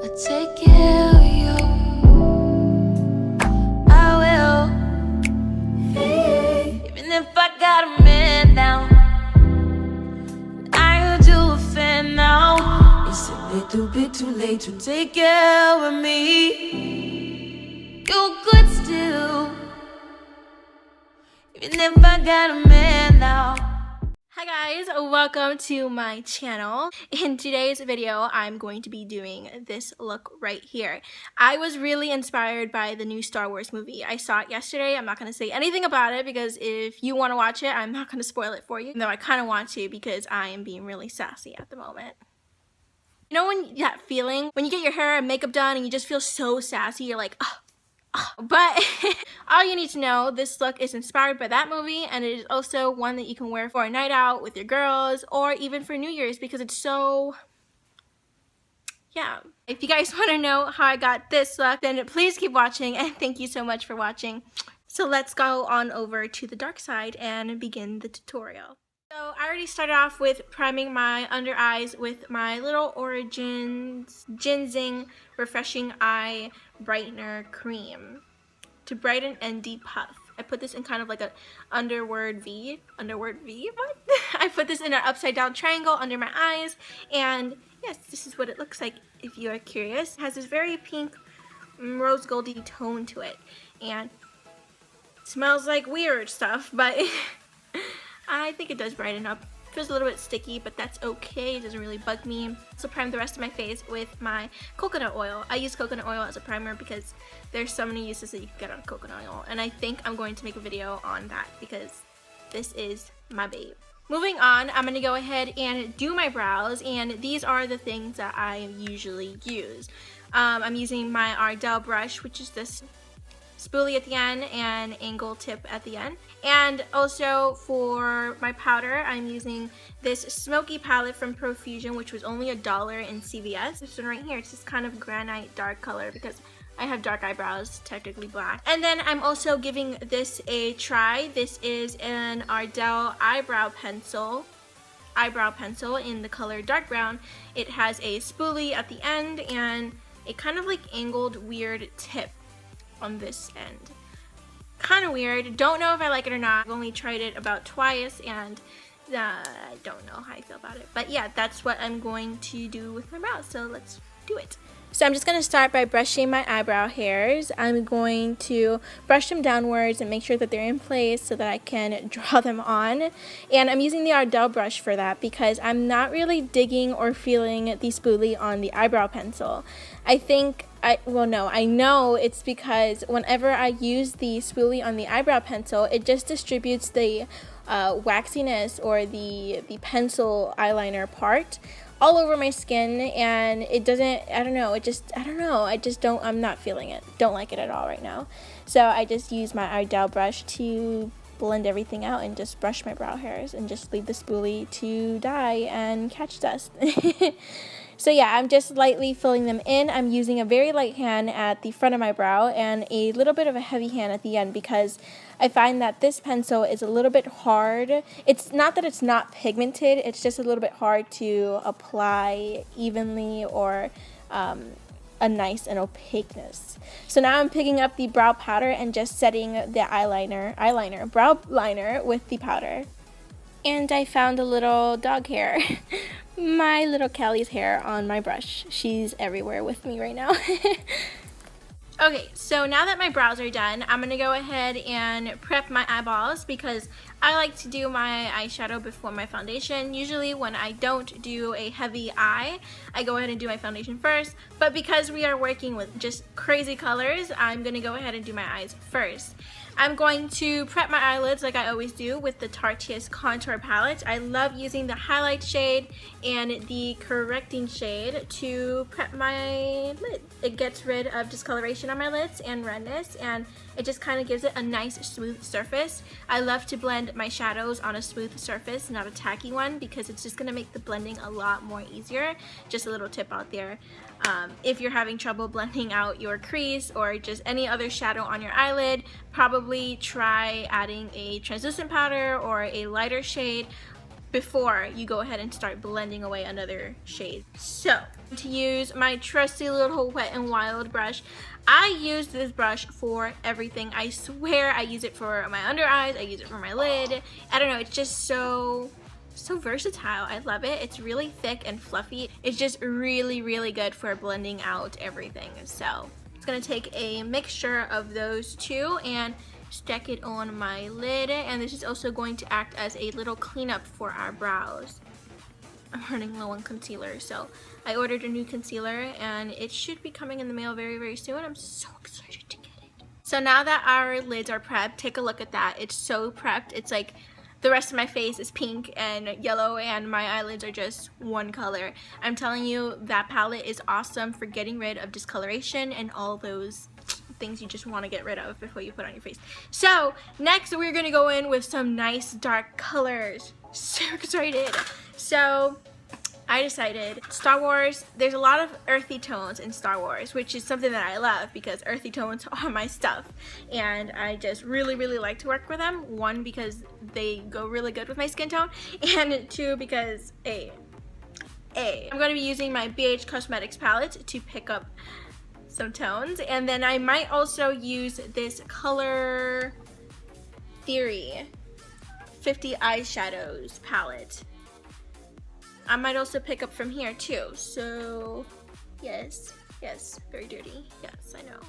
I take care of you. I will. Even if I got a man now, I heard you a fan now. It's a little bit too late to take care of me. You could still, even if I got a man now. Hi guys, welcome to my channel. In today's video, I'm going to be doing this look right here. I was really inspired by the new Star Wars movie. I saw it yesterday. I'm not going to say anything about it because if you want to watch it, I'm not going to spoil it for you. Though I kind of want to because I am being really sassy at the moment. You know when that feeling, when you get your hair and makeup done and you just feel so sassy, you're like, oh. But all you need to know, this look is inspired by that movie, and it is also one that you can wear for a night out with your girls or even for New Year's because it's so, yeah. If you guys want to know how I got this look, then please keep watching, and thank you so much for watching. So let's go on over to the dark side and begin the tutorial. So I already started off with priming my under eyes with my little Origins Ginseng Refreshing Eye Brightener Cream to brighten and depuff. I put this in kind of like a underward V. What? I put this in an upside down triangle under my eyes, and yes, this is what it looks like if you are curious. It has this very pink rose goldy tone to it, and it smells like weird stuff, but I think it does brighten up. It feels a little bit sticky, but that's okay. It doesn't really bug me. So prime the rest of my face with my coconut oil. I use coconut oil as a primer because there's so many uses that you can get out of coconut oil. And I think I'm going to make a video on that because this is my babe. Moving on, I'm going to go ahead and do my brows. And these are the things that I usually use. I'm using my Ardell brush, which is this spoolie at the end and angle tip at the end. And also for my powder, I'm using this smoky palette from Profusion, which was only $1 in CVS. This one right here, it's this kind of granite dark color because I have dark eyebrows, technically black. And then I'm also giving this a try. This is an Ardell eyebrow pencil in the color dark brown. It has a spoolie at the end and a kind of like angled weird tip on this end. Kind of weird. Don't know if I like it or not. I've only tried it about twice and I don't know how I feel about it. But yeah, that's what I'm going to do with my brows. So let's do it. So I'm just going to start by brushing my eyebrow hairs. I'm going to brush them downwards and make sure that they're in place so that I can draw them on. And I'm using the Ardell brush for that because I'm not really digging or feeling the spoolie on the eyebrow pencil. I know it's because whenever I use the spoolie on the eyebrow pencil, it just distributes the waxiness or the pencil eyeliner part all over my skin, and it doesn't, I'm not feeling it. Don't like it at all right now. So I just use my Ardell brush to blend everything out and just brush my brow hairs and just leave the spoolie to die and catch dust. So yeah, I'm just lightly filling them in. I'm using a very light hand at the front of my brow and a little bit of a heavy hand at the end because I find that this pencil is a little bit hard. It's not that it's not pigmented, it's just a little bit hard to apply evenly or a nice and opaqueness. So now I'm picking up the brow powder and just setting the brow liner with the powder. And I found a little dog hair. My little Callie's hair on my brush. She's everywhere with me right now. Okay, so now that my brows are done, I'm going to go ahead and prep my eyeballs because I like to do my eyeshadow before my foundation. Usually when I don't do a heavy eye, I go ahead and do my foundation first. But because we are working with just crazy colors, I'm going to go ahead and do my eyes first. I'm going to prep my eyelids like I always do with the Tarteist Contour Palette. I love using the highlight shade and the correcting shade to prep my lid. It gets rid of discoloration on my lids and redness, and it just kind of gives it a nice smooth surface. I love to blend my shadows on a smooth surface, not a tacky one, because it's just going to make the blending a lot more easier. Just a little tip out there. If you're having trouble blending out your crease or just any other shadow on your eyelid, probably try adding a translucent powder or a lighter shade before you go ahead and start blending away another shade. So To use my trusty little Wet n Wild brush. I use this brush for everything. I swear I use it for my under eyes, I use it for my lid. I don't know, it's just so versatile. I love it. It's really thick and fluffy. It's just really good for blending out everything. So it's gonna take a mixture of those two and stack it on my lid, and this is also going to act as a little cleanup for our brows. I'm running low on concealer, so I ordered a new concealer and it should be coming in the mail very soon. I'm so excited to get it. So now that our lids are prepped, take a look at that. It's so prepped. It's like the rest of my face is pink and yellow and my eyelids are just one color. I'm telling you, that palette is awesome for getting rid of discoloration and all those things you just want to get rid of before you put on your face. So next we're gonna go in with some nice dark colors. So excited. So I decided Star Wars, there's a lot of earthy tones in Star Wars, which is something that I love because earthy tones are my stuff, and I just really like to work with them. One, because they go really good with my skin tone, and two, because I'm going to be using my BH Cosmetics palette to pick up some tones, and then I might also use this Color Theory 50 eyeshadows palette. I might also pick up from here too. So yes, very dirty. Yes, I know.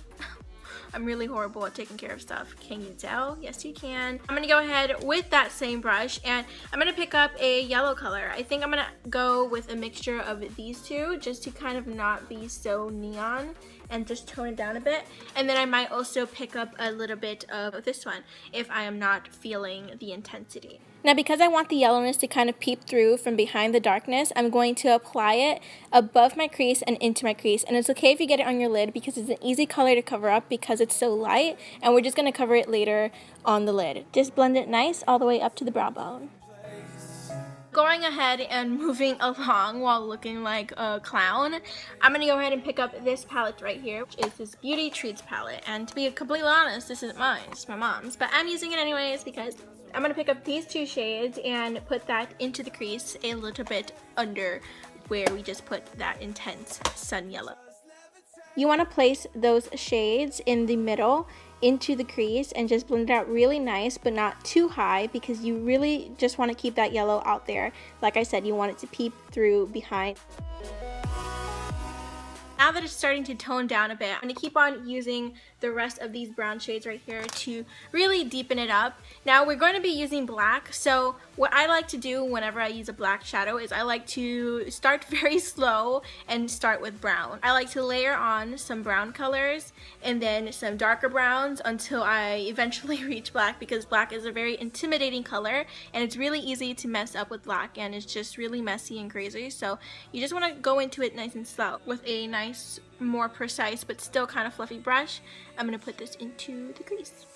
I'm really horrible at taking care of stuff. Can you tell? Yes, you can. I'm gonna go ahead with that same brush and I'm gonna pick up a yellow color. I think I'm gonna go with a mixture of these two just to kind of not be so neon and just tone it down a bit. And then I might also pick up a little bit of this one if I am not feeling the intensity. Now, because I want the yellowness to kind of peep through from behind the darkness, I'm going to apply it above my crease and into my crease. And it's okay if you get it on your lid because it's an easy color to cover up because it's so light, and we're just going to cover it later on the lid. Just blend it nice all the way up to the brow bone. Going ahead and moving along while looking like a clown, I'm going to go ahead and pick up this palette right here, which is this Beauty Treats palette. And to be completely honest, this isn't mine, it's my mom's. But I'm using it anyways because I'm going to pick up these two shades and put that into the crease a little bit under where we just put that intense sun yellow. You want to place those shades in the middle into the crease and just blend it out really nice, but not too high because you really just want to keep that yellow out there. Like I said, you want it to peep through behind. Now that it's starting to tone down a bit, I'm going to keep on using the rest of these brown shades right here to really deepen it up. Now we're going to be using black, so what I like to do whenever I use a black shadow is I like to start very slow and start with brown. I like to layer on some brown colors and then some darker browns until I eventually reach black, because black is a very intimidating color and it's really easy to mess up with black and it's just really messy and crazy. So you just want to go into it nice and slow with a nice, more precise but still kind of fluffy brush. I'm going to put this into the crease.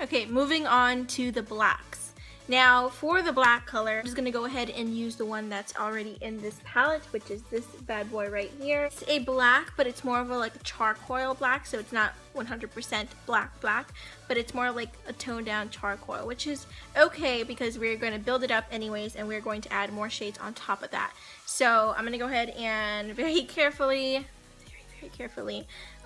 Okay, moving on to the blacks. Now for the black color, I'm just gonna go ahead and use the one that's already in this palette, which is this bad boy right here. It's a black, but it's more of a like a charcoal black, so it's not 100% black, but it's more like a toned down charcoal, which is okay because we're going to build it up anyways and we're going to add more shades on top of that. So I'm gonna go ahead and very carefully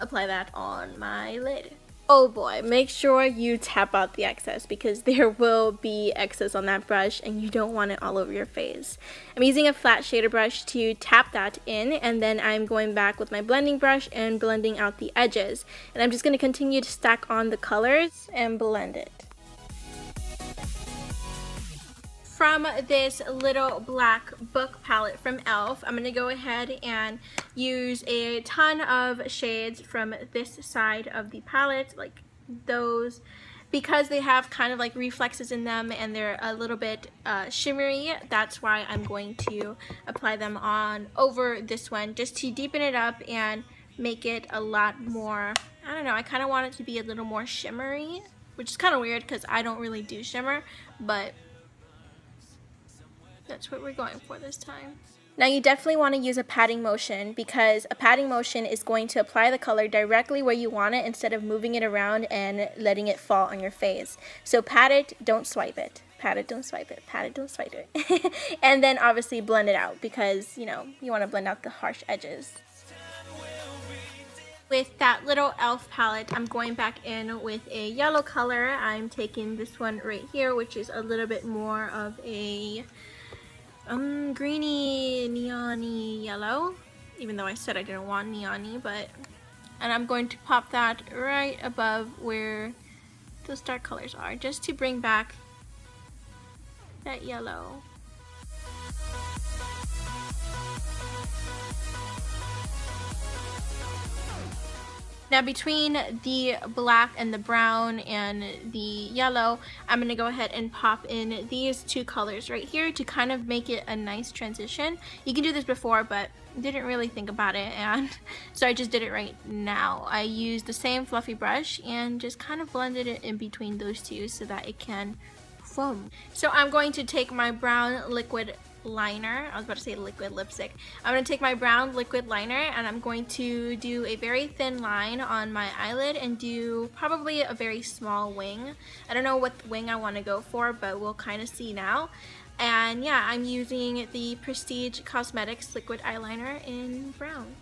apply that on my lid. Oh boy, make sure you tap out the excess because there will be excess on that brush and you don't want it all over your face. I'm using a flat shader brush to tap that in, and then I'm going back with my blending brush and blending out the edges. And I'm just going to continue to stack on the colors and blend it. From this little black book palette from e.l.f., I'm going to go ahead and use a ton of shades from this side of the palette, like those, because they have kind of like reflexes in them and they're a little bit shimmery. That's why I'm going to apply them on over this one just to deepen it up and make it a lot more, I don't know, I kind of want it to be a little more shimmery. which is kind of weird because I don't really do shimmer, but that's what we're going for this time. Now you definitely want to use a patting motion because a patting motion is going to apply the color directly where you want it instead of moving it around and letting it fall on your face. So pat it, don't swipe it. Pat it, don't swipe it. Pat it, don't swipe it. And then obviously blend it out because, you know, you want to blend out the harsh edges. With that little e.l.f. palette, I'm going back in with a yellow color. I'm taking this one right here, which is a little bit more of a greeny, neon-y yellow, even though I said I didn't want neon-y, and I'm going to pop that right above where those dark colors are, just to bring back that yellow. Now between the black and the brown and the yellow, I'm going to go ahead and pop in these two colors right here to kind of make it a nice transition. You can do this before, but didn't really think about it, and so I just did it right now. I used the same fluffy brush and just kind of blended it in between those two so that it can foam. So I'm going to take my brown liquid liner. I was about to say liquid lipstick. I'm going to take my brown liquid liner and I'm going to do a very thin line on my eyelid and do probably a very small wing. I don't know what wing I want to go for, but we'll kind of see now. And yeah, I'm using the Prestige Cosmetics liquid eyeliner in brown.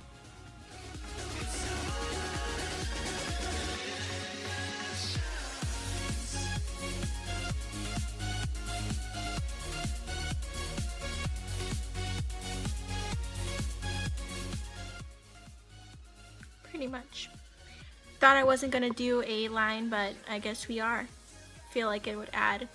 Pretty much. Thought I wasn't gonna do a line, but I guess we are. Feel like it would add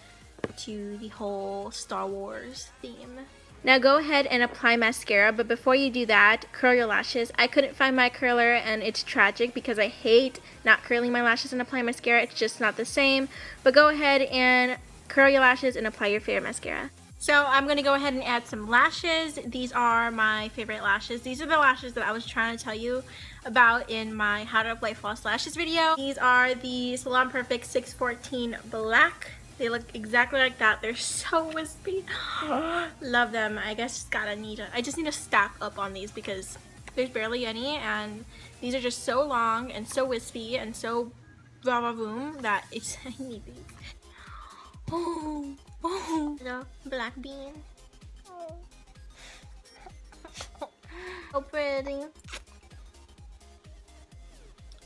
to the whole Star Wars theme. Now go ahead and apply mascara, but before you do that, curl your lashes. I couldn't find my curler and it's tragic because I hate not curling my lashes and applying mascara. It's just not the same. But go ahead and curl your lashes and apply your favorite mascara. So I'm going to go ahead and add some lashes. These are my favorite lashes. These are the lashes that I was trying to tell you about in my How to Apply False Lashes video. These are the Salon Perfect 614 Black. They look exactly like that. They're so wispy. Love them. I guess I just need to stack up on these because there's barely any, and these are just so long and so wispy and so va-va-voom that it's I need these. Oh, little black bean. Oh. So pretty.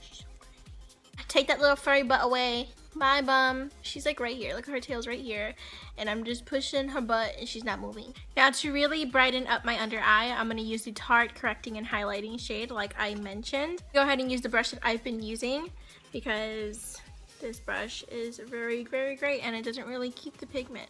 She's so pretty. Take that little furry butt away. Bye, bum. She's like right here. Look at her tail's right here. And I'm just pushing her butt and she's not moving. Now to really brighten up my under eye, I'm going to use the Tarte Correcting and Highlighting shade like I mentioned. Go ahead and use the brush that I've been using because this brush is very, very great and it doesn't really keep the pigment.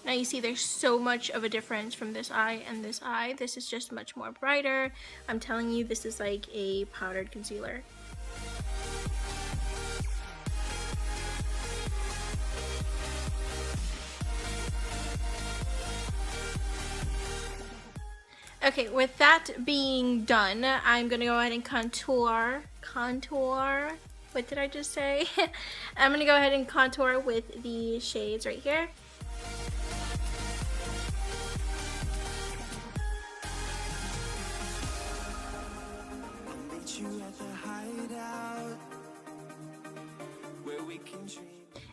Now you see there's so much of a difference from this eye and this eye. This is just much more brighter. I'm telling you, this is like a powdered concealer. Okay, with that being done, I'm gonna go ahead and contour. What did I just say? I'm gonna go ahead and contour with the shades right here.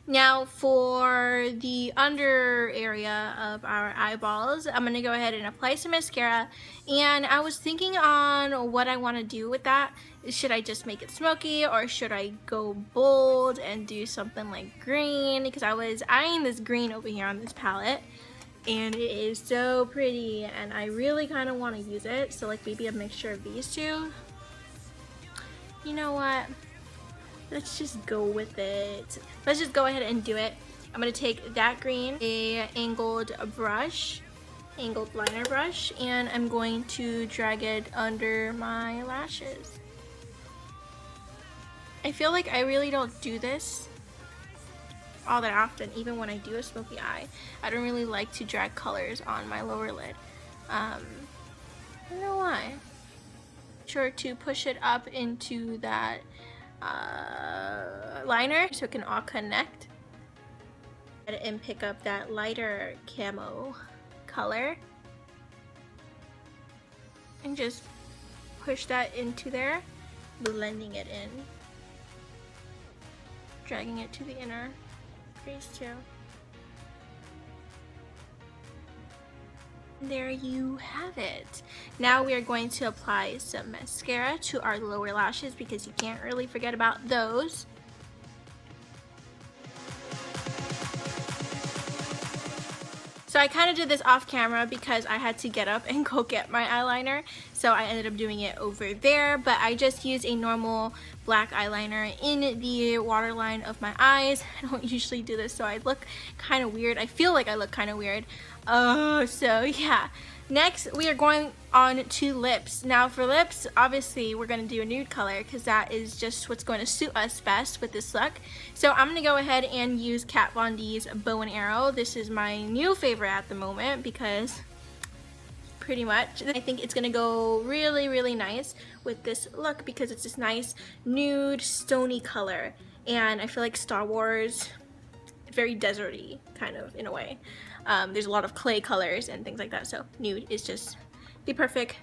Now for the under area of our eyeballs, I'm going to go ahead and apply some mascara, and I was thinking on what I want to do with that. Should I just make it smoky or should I go bold and do something like green? Because I was eyeing this green over here on this palette and it is so pretty and I really kind of want to use it. So like maybe a mixture of these two. You know what? Let's just go with it. Let's just go ahead and do it. I'm going to take that green, a angled liner brush, and I'm going to drag it under my lashes. I feel like I really don't do this all that often, even when I do a smoky eye. I don't really like to drag colors on my lower lid. I don't know why. Sure to push it up into that liner so it can all connect. And pick up that lighter camo color and just push that into there, blending it in, dragging it to the inner crease too. There you have it. Now we are going to apply some mascara to our lower lashes because you can't really forget about those. So I kind of did this off camera because I had to get up and go get my eyeliner. So I ended up doing it over there, but I just used a normal black eyeliner in the waterline of my eyes. I don't usually do this, so I look kind of weird. I feel like I look kind of weird. So yeah. Next, we are going on to lips. Now for lips, obviously we're going to do a nude color because that is just what's going to suit us best with this look. So I'm going to go ahead and use Kat Von D's Bow and Arrow. This is my new favorite at the moment because pretty much I think it's going to go really, really nice with this look because it's this nice nude stony color. And I feel like Star Wars, very deserty kind of in a way. There's a lot of clay colors and things like that, so nude is just the perfect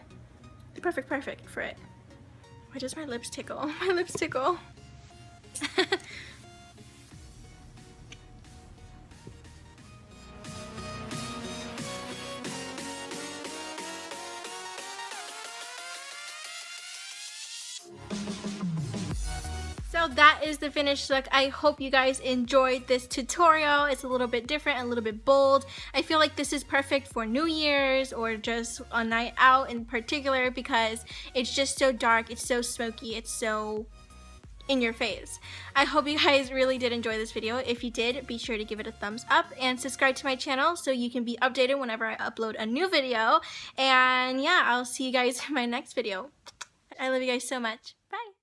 for it. Why does my lips tickle? My lips tickle. So that is the finished look. I hope you guys enjoyed this tutorial. It's a little bit different, a little bit bold. I feel like this is perfect for New Year's or just a night out in particular because it's just so dark, it's so smoky, it's so in your face. I hope you guys really did enjoy this video. If you did, be sure to give it a thumbs up and subscribe to my channel so you can be updated whenever I upload a new video. And yeah, I'll see you guys in my next video. I love you guys so much. Bye!